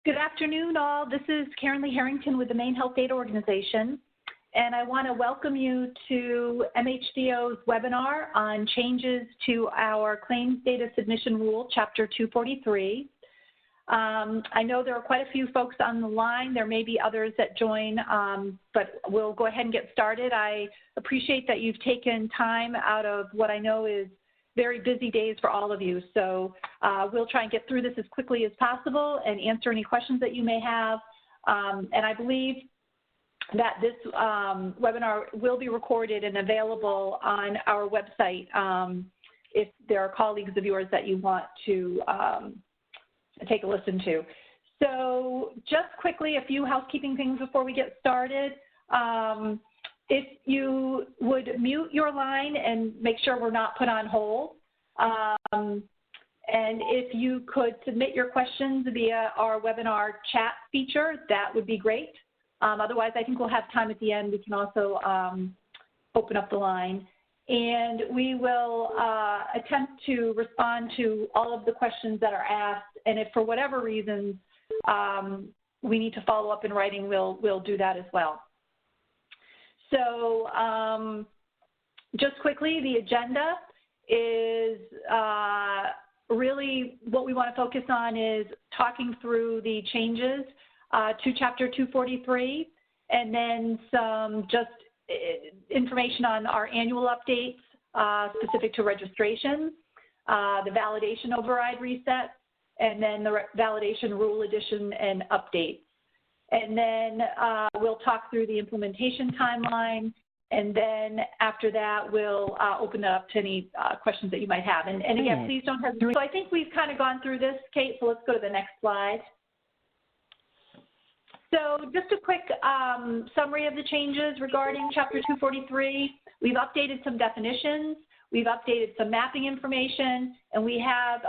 Good afternoon, all. This is Karen Lee Harrington with the Maine Health Data Organization, and I want to welcome you to MHDO's webinar on changes to our Claims Data Submission Rule, Chapter 243. I know there are quite a few folks on the line. There may be others that join, but we'll go ahead and get started. I appreciate that you've taken time out of what I know is very busy days for all of you. So we'll try and get through this as quickly as possible and answer any questions that you may have. And I believe that this webinar will be recorded and available on our website if there are colleagues of yours that you want to take a listen to. So just quickly, a few housekeeping things before we get started. If you would mute your line and make sure we're not put on hold. And if you could submit your questions via our webinar chat feature, that would be great. Otherwise, I think we'll have time at the end. We can also open up the line. And we will attempt to respond to all of the questions that are asked. And if for whatever reasons we need to follow up in writing, we'll do that as well. So just quickly, the agenda is really what we want to focus on is talking through the changes to Chapter 243, and then some just information on our annual updates specific to registration, the validation override reset, and then the validation rule addition and updates. And then we'll talk through the implementation timeline, and then after that, we'll open it up to any questions that you might have. And again, please don't hesitate. So I think we've kind of gone through this, Kate, so let's go to the next slide. So just a quick summary of the changes regarding Chapter 243. We've updated some definitions, we've updated some mapping information, and we have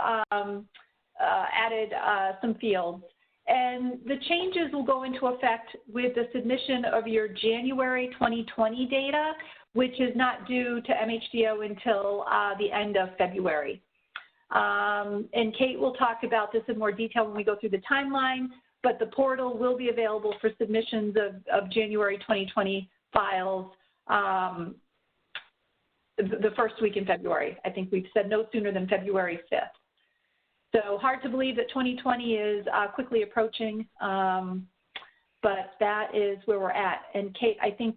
added some fields. And the changes will go into effect with the submission of your January 2020 data, which is not due to MHDO until the end of February. And Kate will talk about this in more detail when we go through the timeline, but the portal will be available for submissions of January 2020 files the first week in February. I think we've said no sooner than February 5th. So hard to believe that 2020 is quickly approaching, but that is where we're at. And Kate, I think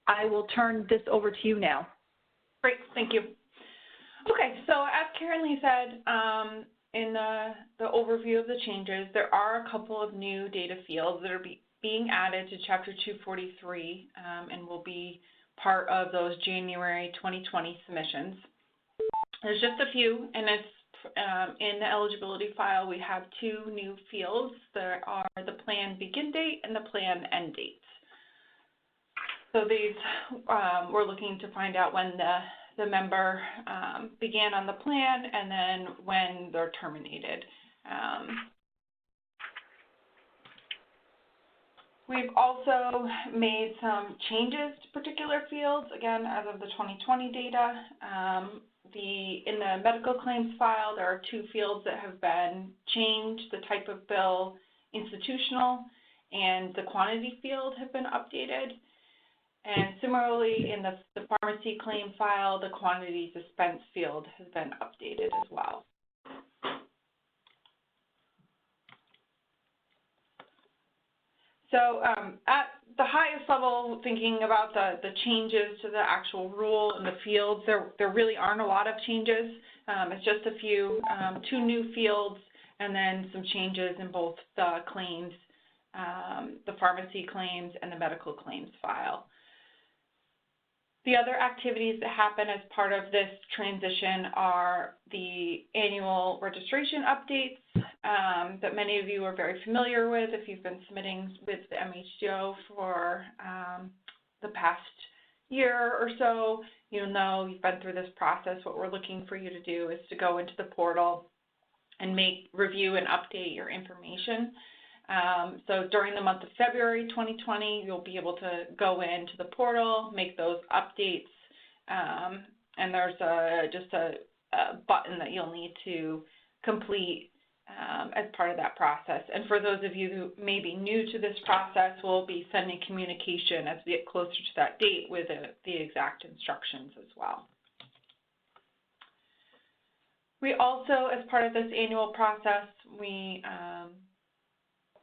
I will turn this over to you now. Great, thank you. Okay, so as Karen Lee said, in the overview of the changes, there are a couple of new data fields that are being added to Chapter 243 and will be part of those January 2020 submissions. There's just a few, and it's in the eligibility file, we have two new fields. There are the plan begin date and the plan end date. So these, we're looking to find out when the member began on the plan and then when they're terminated. We've also made some changes to particular fields, again, as of the 2020 data. In the medical claims file, there are two fields that have been changed. The type of bill, institutional, and the quantity field have been updated. And similarly, in the pharmacy claim file, the quantity dispense field has been updated as well. So at the highest level, thinking about the changes to the actual rule and the fields, there really aren't a lot of changes. It's just a few, two new fields, and then some changes in both the claims, the pharmacy claims and the medical claims file. The other activities that happen as part of this transition are the annual registration updates that many of you are very familiar with if you've been submitting with the MHDO for the past year or so. You'll know you've been through this process. What we're looking for you to do is to go into the portal and review and update your information. So during the month of February 2020, you'll be able to go into the portal, make those updates, and there's just a button that you'll need to complete as part of that process. And for those of you who may be new to this process, we'll be sending communication as we get closer to that date with the exact instructions as well. We also, as part of this annual process, we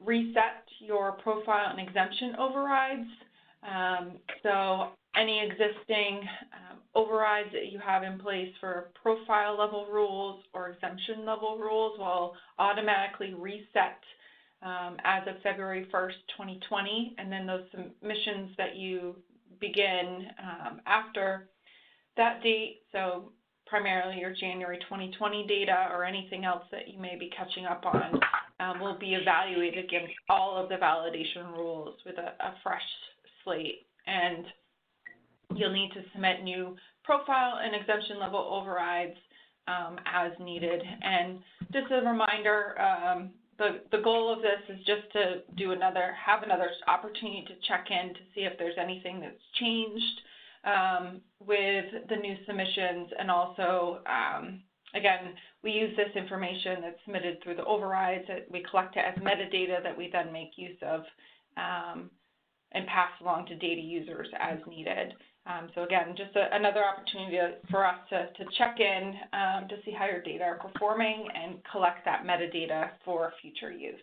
reset your profile and exemption overrides. So any existing overrides that you have in place for profile level rules or exemption level rules will automatically reset as of February 1st, 2020, and then those submissions that you begin after that date, so primarily your January 2020 data or anything else that you may be catching up on, will be evaluated against all of the validation rules with a fresh slate. And you'll need to submit new profile and exemption level overrides as needed. And just a reminder, the goal of this is just to have another opportunity to check in to see if there's anything that's changed with the new submissions. And also, again, we use this information that's submitted through the overrides. We collect it as metadata that we then make use of and pass along to data users as needed. So again, just another opportunity for us to check in to see how your data are performing and collect that metadata for future use.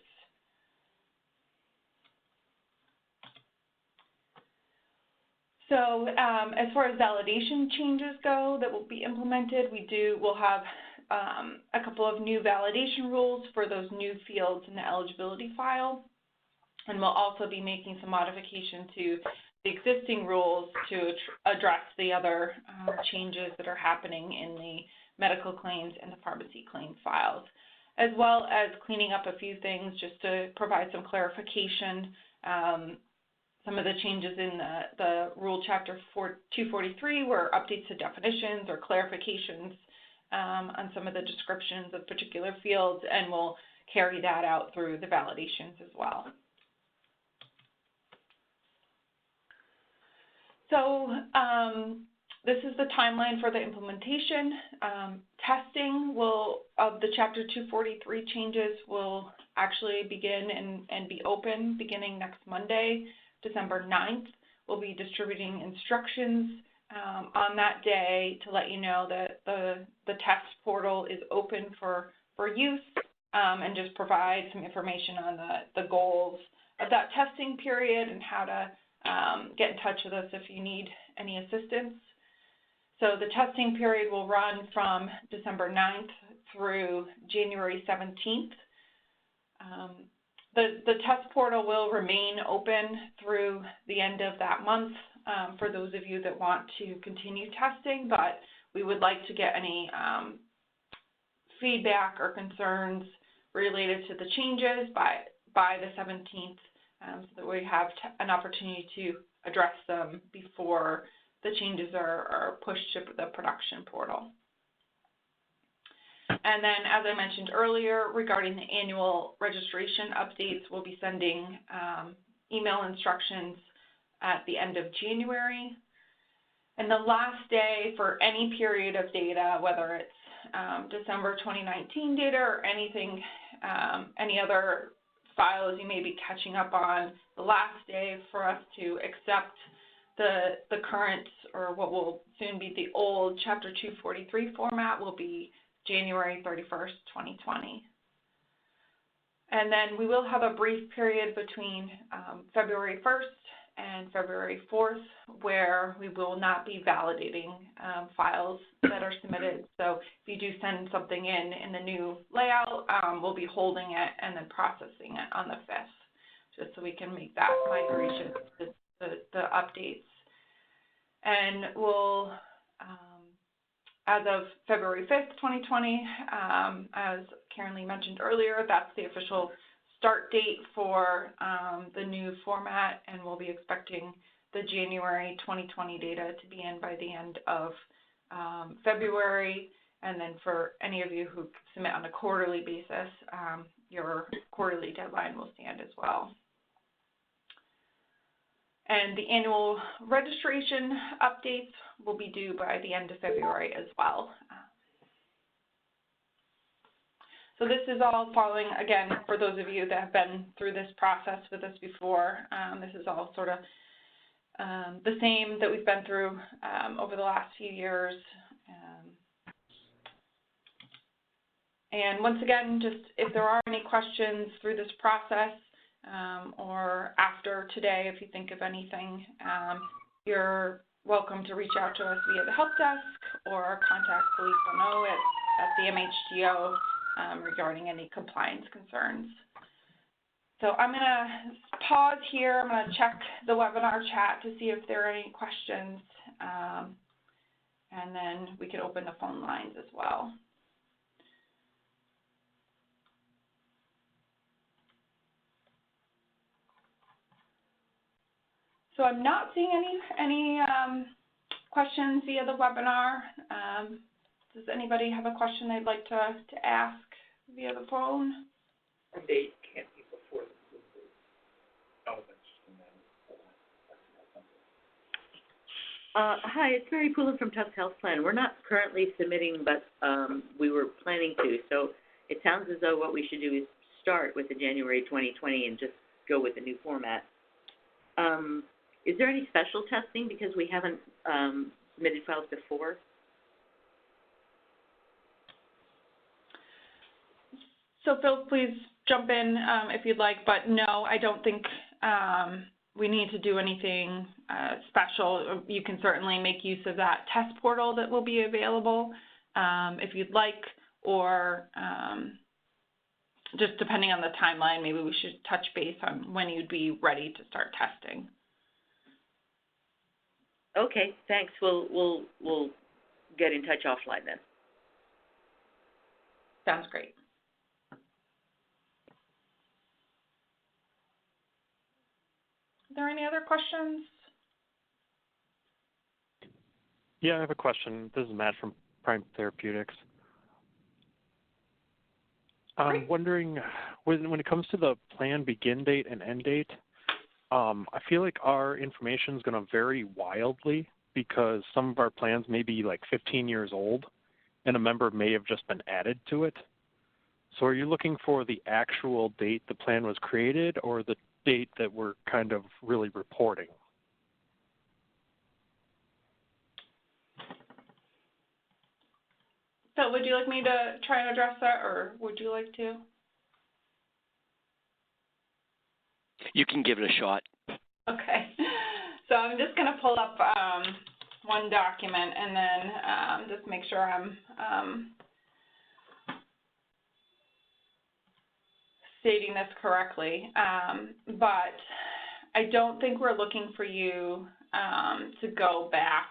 So as far as validation changes go that will be implemented, we'll have a couple of new validation rules for those new fields in the eligibility file. And we'll also be making some modification to the existing rules to address the other changes that are happening in the medical claims and the pharmacy claim files, as well as cleaning up a few things just to provide some clarification. Some of the changes in the rule chapter 243 were updates to definitions or clarifications on some of the descriptions of particular fields, and we'll carry that out through the validations as well. So this is the timeline for the implementation. Testing of the Chapter 243 changes will actually begin and be open beginning next Monday, December 9th. We'll be distributing instructions on that day to let you know that the test portal is open for use and just provide some information on the goals of that testing period and how to get in touch with us if you need any assistance. So the testing period will run from December 9th through January 17th. The test portal will remain open through the end of that month for those of you that want to continue testing, but we would like to get any feedback or concerns related to the changes by the 17th. So that we have an opportunity to address them before the changes are pushed to the production portal. And then, as I mentioned earlier, regarding the annual registration updates, we'll be sending email instructions at the end of January. And the last day for any period of data, whether it's December 2019 data or anything, any other files you may be catching up on, the last day for us to accept the current, or what will soon be the old Chapter 243 format, will be January 31st, 2020. And then we will have a brief period between February 1st and February 4th where we will not be validating files that are submitted. So if you do send something in the new layout, we'll be holding it and then processing it on the 5th, just so we can make that migration to the updates. And we'll, as of February 5th, 2020, as Karen Lee mentioned earlier, that's the official start date for the new format, and we'll be expecting the January 2020 data to be in by the end of February. And then for any of you who submit on a quarterly basis, your quarterly deadline will stand as well. And the annual registration updates will be due by the end of February as well. So So this is all following, again, for those of you that have been through this process with us before, this is all sort of the same that we've been through over the last few years. And once again, just if there are any questions through this process or after today, if you think of anything, you're welcome to reach out to us via the help desk or contact Police Ono at the MHDO regarding any compliance concerns. So I'm going to pause here. I'm going to check the webinar chat to see if there are any questions, and then we can open the phone lines as well. So I'm not seeing any questions via the webinar. Does anybody have a question they'd like to ask via the phone? A date can't be before the Hi, it's Mary Poulin from Tufts Health Plan. We're not currently submitting, but we were planning to. So it sounds as though what we should do is start with the January 2020 and just go with the new format. Is there any special testing because we haven't submitted files before? So Phil, please jump in if you'd like, but no, I don't think we need to do anything special. You can certainly make use of that test portal that will be available if you'd like, or just depending on the timeline, maybe we should touch base on when you'd be ready to start testing. Okay, thanks. We'll get in touch offline then. Sounds great. Are there any other questions? Yeah, I have a question. This is Matt from Prime Therapeutics. I'm wondering, when it comes to the plan begin date and end date, I feel like our information is going to vary wildly because some of our plans may be like 15 years old and a member may have just been added to it. So are you looking for the actual date the plan was created or the date that we're kind of really reporting? So would you like me to try and address that, or would you like to? You can give it a shot. Okay. So I'm just going to pull up one document and then just make sure I'm stating this correctly. But I don't think we're looking for you to go back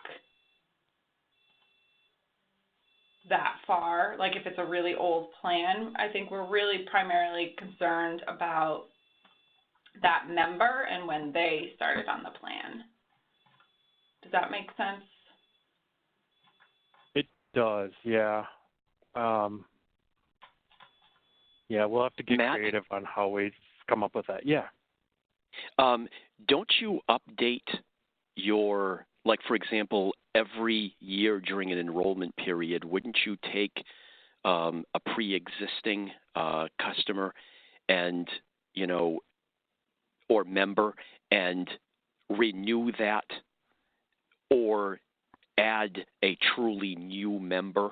that far, like if it's a really old plan. I think we're really primarily concerned about that member and when they started on the plan. Does that make sense? It does, yeah. Yeah, we'll have to get creative on how we come up with that. Yeah. Don't you update your, like, for example, every year during an enrollment period, wouldn't you take a pre-existing customer and, you know, or member and renew that or add a truly new member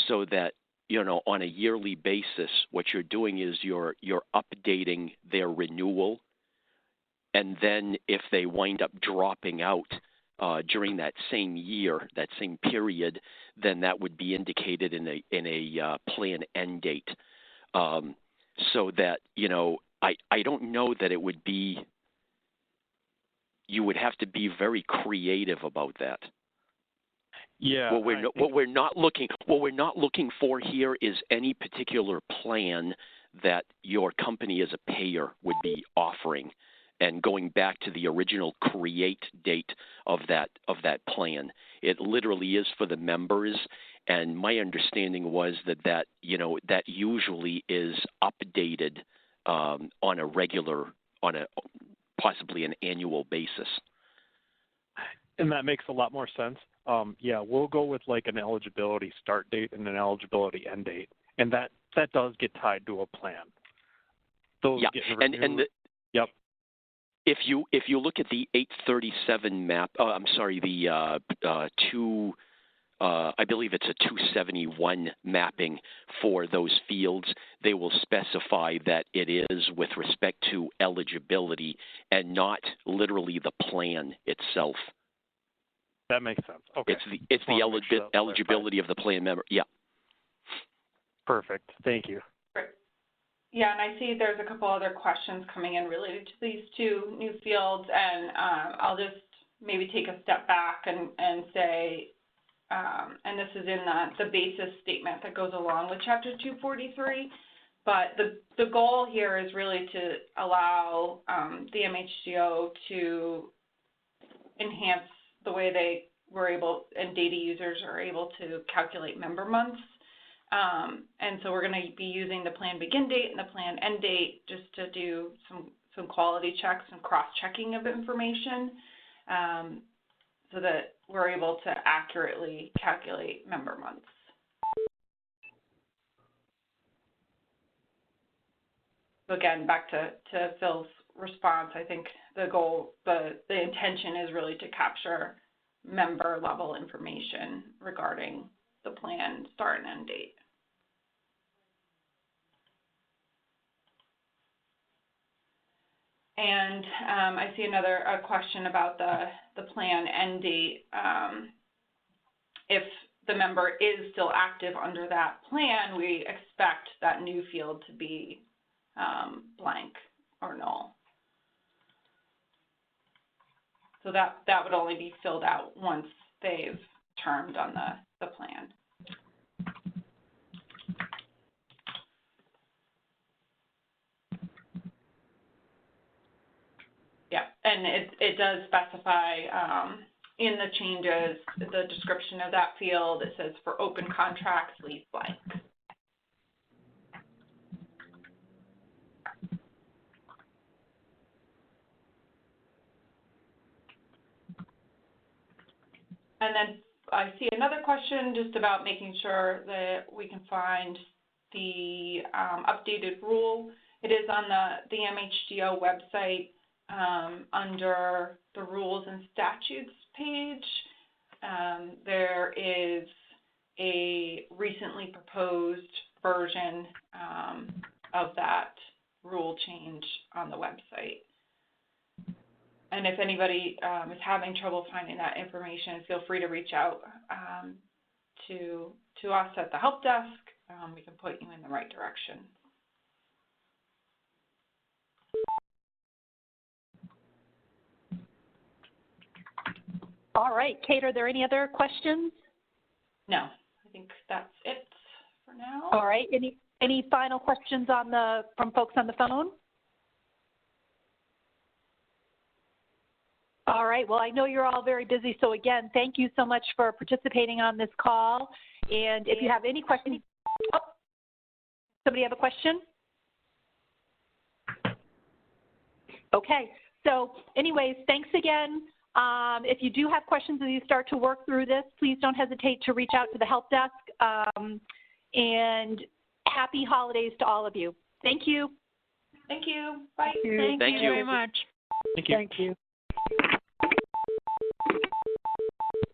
so that, you know, on a yearly basis, what you're doing is you're updating their renewal, and then if they wind up dropping out during that same year, that same period, then that would be indicated in a plan end date, so that, you know, I don't know that it would be. You would have to be very creative about that. Yeah. What we're not looking for here is any particular plan that your company as a payer would be offering, and going back to the original create date of that plan. It literally is for the members, and my understanding was that you know, that usually is updated on possibly an annual basis. And that makes a lot more sense. Yeah, we'll go with like an eligibility start date and an eligibility end date. And that that does get tied to a plan. Those Yeah, get and reviewed. Yep. If you look at the 837 map, I'm sorry, the I believe it's a 271 mapping for those fields. They will specify that it is with respect to eligibility and not literally the plan itself. That makes sense. Okay. It's the eligibility of the plan member. Yeah. Perfect. Thank you. Great. Yeah, and I see there's a couple other questions coming in related to these two new fields, and I'll just maybe take a step back and say, and this is in the basis statement that goes along with Chapter 243, but the goal here is really to allow the MHDO to enhance the way they were able, and data users are able to calculate member months. And so we're going to be using the plan begin date and the plan end date just to do some quality checks and cross-checking of information so that we're able to accurately calculate member months. So again, back to Phil's response, I think the goal, the intention is really to capture member level information regarding the plan start and end date. And I see a question about the plan end date. If the member is still active under that plan, we expect that new field to be blank or null. So that would only be filled out once they've termed on the plan. Yeah, and it does specify in the changes, the description of that field, it says for open contracts, leave blank. And then I see another question just about making sure that we can find the updated rule. It is on the MHDO website under the rules and statutes page. There is a recently proposed version of that rule change on the website. And if anybody is having trouble finding that information, feel free to reach out to us at the help desk. We can point you in the right direction. All right, Kate, are there any other questions? No, I think that's it for now. All right, any final questions from folks on the phone? All right, well, I know you're all very busy, so again, thank you so much for participating on this call. And if you have any questions, somebody have a question? Okay, so anyways, thanks again. If you do have questions as you start to work through this, please don't hesitate to reach out to the help desk. And happy holidays to all of you. Thank you. Thank you. Bye. Thank you very much. Thank you. Thank you.